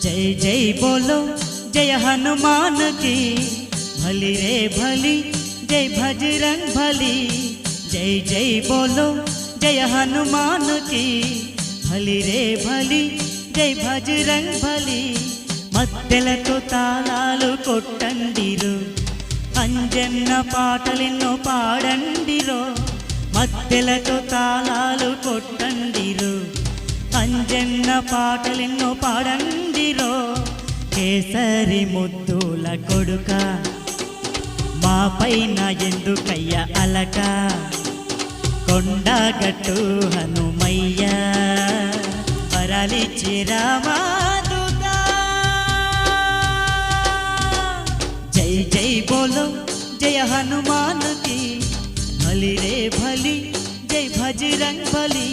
जय जय बोलो जय हनुमान की, भली रे भली जय भजरंग भली। जय जय बोलो जय हनुमान की, भली रे भली जय भजरंग भली। మద్దెలతో తాళాలు కొట్టండిరో, అంజన్న పాటలెన్నో పాడండిరో। మద్దెలతో తాళాలు కొట్టండిరో, అంజన్న పాటలెన్నో పాడండిరో। కేసరి ముద్దుల కొడుక, మా పైన ఎందుకయ్య అలక? కొండగట్టు హనుమయ్య, వరాలిచ్చి రామాదుగా। जय जय बोलो जय हनुमान की, भली रे भली जय भजरंग भली।